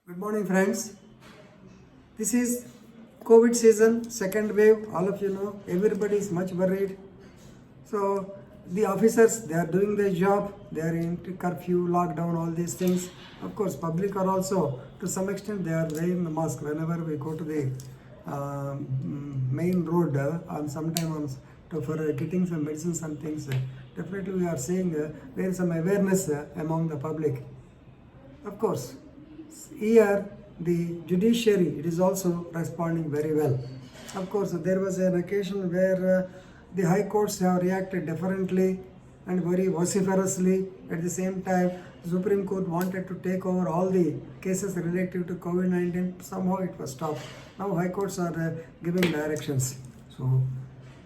Good morning, friends. This is COVID season, second wave. All of you know, everybody is much worried. So, the officers, they are doing their job. They are into curfew, lockdown, all these things. Of course, public are also, to some extent, they are wearing the mask whenever we go to the main road on sometime on for getting some medicines and things. Definitely, we are seeing there is some awareness among the public. Of course, here the judiciary it is also responding very well. Of course, there was an occasion where the high courts have reacted differently and very vociferously. At the same time, the Supreme Court wanted to take over all the cases related to COVID-19. Somehow it was stopped. Now high courts are giving directions. So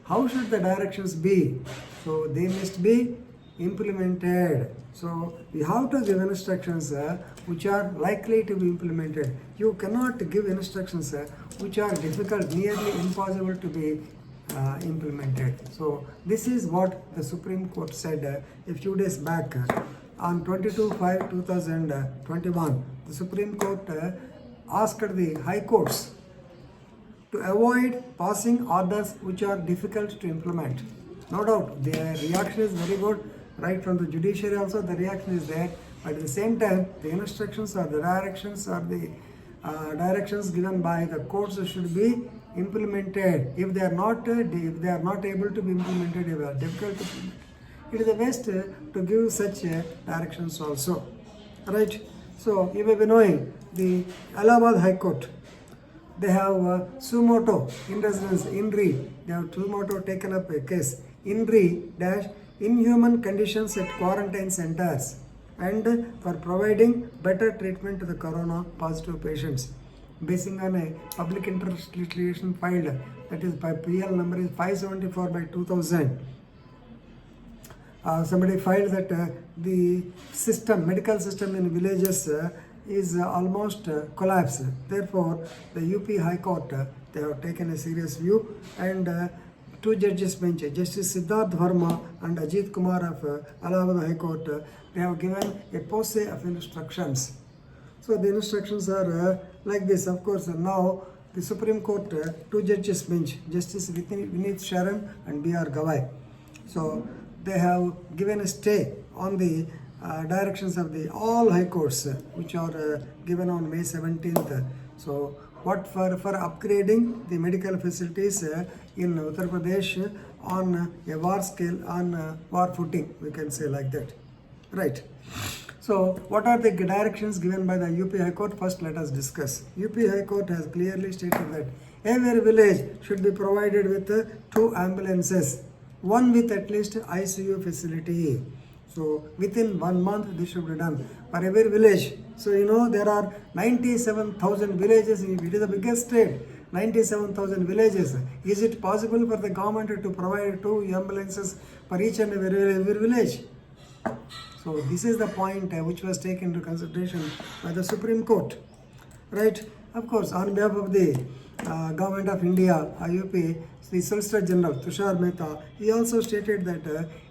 how should the directions be? So they must be implemented. So we have to give instructions which are likely to be implemented. You cannot give instructions which are difficult, nearly impossible to be implemented. So this is what the Supreme Court said a few days back. On 22/5/2021, the Supreme Court asked the high courts to avoid passing orders which are difficult to implement. No doubt, the reaction is very good. Right from the judiciary also, the reaction is there. But at the same time, the instructions or the directions or the directions given by the courts should be implemented. If they are not able to be implemented, if they are difficult to implement, it is the best to give such directions also. Right? So you may be knowing the Allahabad High Court. They have suo motu in residence INRI. They have suo motu taken up a case INRI dash inhuman conditions at quarantine centers and for providing better treatment to the corona positive patients. Basing on a public interest litigation filed, that is by PL number is 574/2000. Somebody filed that the medical system in villages is almost collapsed. Therefore, the UP High Court, they have taken a serious view and two judges bench, Justice Siddharth Verma and Ajit Kumar of Allahabad High Court, they have given a posse of instructions. So the instructions are like this. Of course, now the Supreme Court, two judges bench, Justice Vineet Sharan and B.R. Gawai. So they have given a stay on the directions of the all high courts which are given on May 17th. So what for upgrading the medical facilities in Uttar Pradesh on a war scale, on war footing, we can say like that. Right. So what are the directions given by the UP High Court? First let us discuss. UP High Court has clearly stated that every village should be provided with two ambulances, one with at least ICU facility. So within 1 month this should be done for every village. So you know there are 97,000 villages. It is the biggest state. 97,000 villages. Is it possible for the government to provide two ambulances for each and every village? So this is the point which was taken into consideration by the Supreme Court. Right? Of course, on behalf of the Government of India, IUP, the Solicitor General Tushar Mehta, he also stated that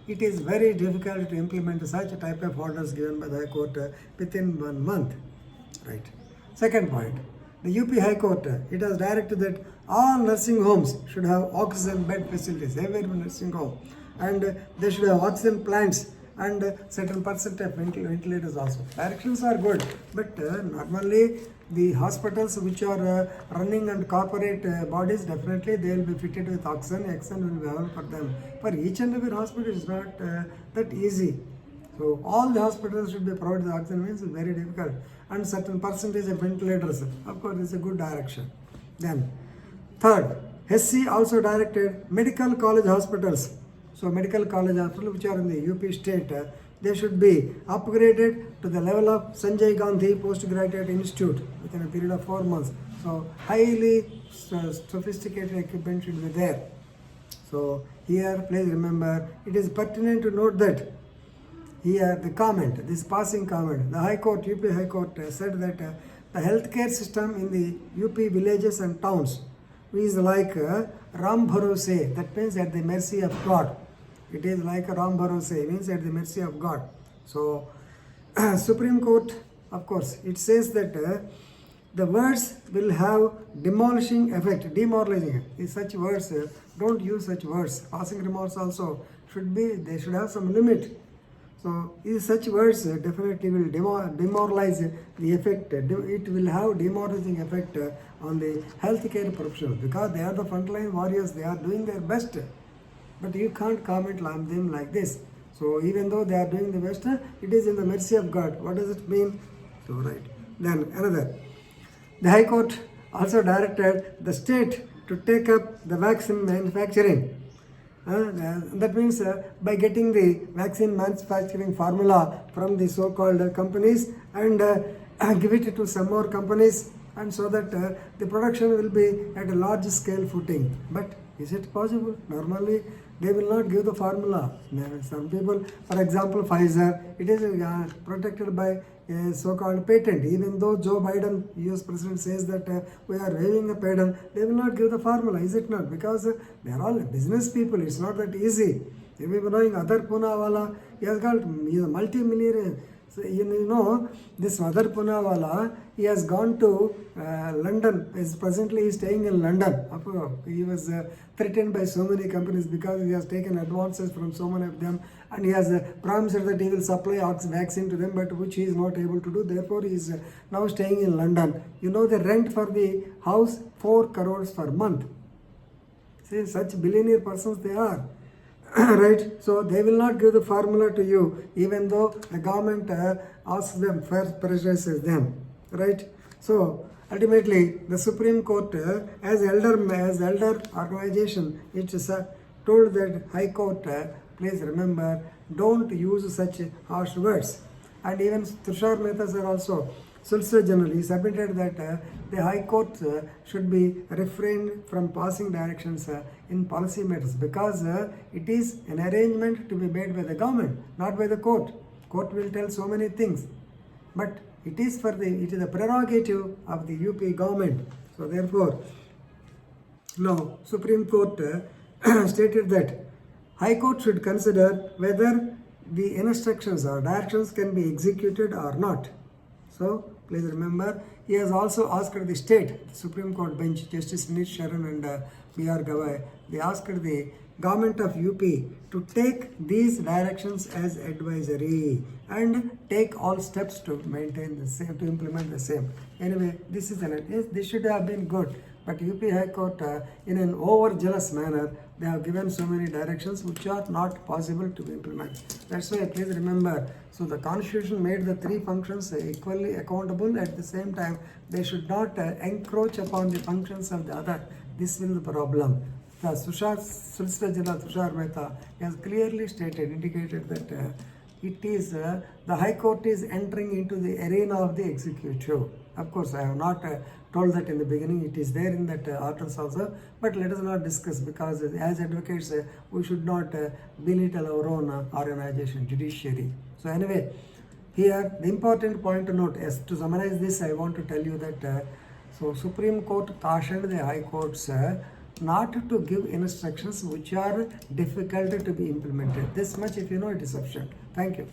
it is very difficult to implement such a type of orders given by the High Court within 1 month. Right. Second point, the UP High Court, it has directed that all nursing homes should have oxygen bed facilities, every nursing home, and they should have oxygen plants and certain percent of ventilators also. Directions are good, but normally the hospitals which are running and corporate bodies, definitely they will be fitted with oxygen will be available for them. For each and every hospital it is not that easy. So all the hospitals should be provided with oxygen means it's very difficult, and certain percentage of ventilators, of course, is a good direction. Then third, HC also directed medical college hospitals. So medical college hospitals which are in the UP state, they should be upgraded to the level of Sanjay Gandhi Postgraduate Institute within a period of 4 months. So highly sophisticated equipment should be there. So here, please remember, it is pertinent to note that here the comment, this passing comment, the High Court, UP High Court said that the healthcare system in the UP villages and towns is like Ram Bharose, that means at the mercy of God. It is like a Ram Bharose, means at the mercy of God. So Supreme Court, of course, it says that the words will have demolishing effect, demoralizing. Such words, don't use such words. Passing remarks also they should have some limit. So such words definitely will demoralize the effect. It will have demoralizing effect on the healthcare professionals, because they are the frontline warriors. They are doing their best, but you can't comment on them like this. So even though they are doing the best, it is in the mercy of God. What does it mean? So right. Then another. The High Court also directed the state to take up the vaccine manufacturing. That means by getting the vaccine manufacturing formula from the so-called companies and give it to some more companies, and so that the production will be at a large scale footing. But is it possible? Normally they will not give the formula. Some people, for example, Pfizer, it is protected by a so-called patent. Even though Joe Biden, US president, says that we are waiving a patent, they will not give the formula, is it not? Because they are all business people. It's not that easy. You may be knowing Adar Poonawalla, he is a multi-millionaire. So, you know, this Adar Poonawalla, he has gone to London. Presently he is staying in London. He was threatened by so many companies because he has taken advances from so many of them, and he has promised that he will supply vaccine to them, but which he is not able to do. Therefore, he is now staying in London. You know, the rent for the house 4 crores per month. See, such billionaire persons they are. Right, so they will not give the formula to you, even though the government asks them, pressurizes them, right? So ultimately, the Supreme Court, as elder organization, it is told that High Court, please remember, don't use such harsh words. And even Tushar Mehta sir also, Solicitor General, he submitted that the High Court should be refrained from passing directions in policy matters, because it is an arrangement to be made by the government, not by the court. Court will tell so many things, but it is a prerogative of the UP government. So therefore, now Supreme Court stated that High Court should consider whether the instructions or directions can be executed or not. So please remember, he has also asked the state, the Supreme Court bench, Justice Nish Sharan and B.R. Gawai, they asked the government of UP to take these directions as advisory and take all steps to maintain the same, to implement the same. Anyway, this should have been good. But UP High Court, in an overzealous manner, they have given so many directions which are not possible to implement. That's why please remember, so the Constitution made the 3 functions equally accountable. At the same time, they should not encroach upon the functions of the other. This is the problem. The Solicitor General Tushar Mehta has clearly indicated that it is the High Court is entering into the arena of the executive. Of course, I have not told that in the beginning. It is there in that orders also, but let us not discuss, because as advocates we should not belittle our own organization, judiciary. So anyway, here the important point to note, as to summarize this, I want to tell you that so Supreme Court cautioned the High Courts not to give instructions which are difficult to be implemented. This much, if you know, it is sufficient. Thank you.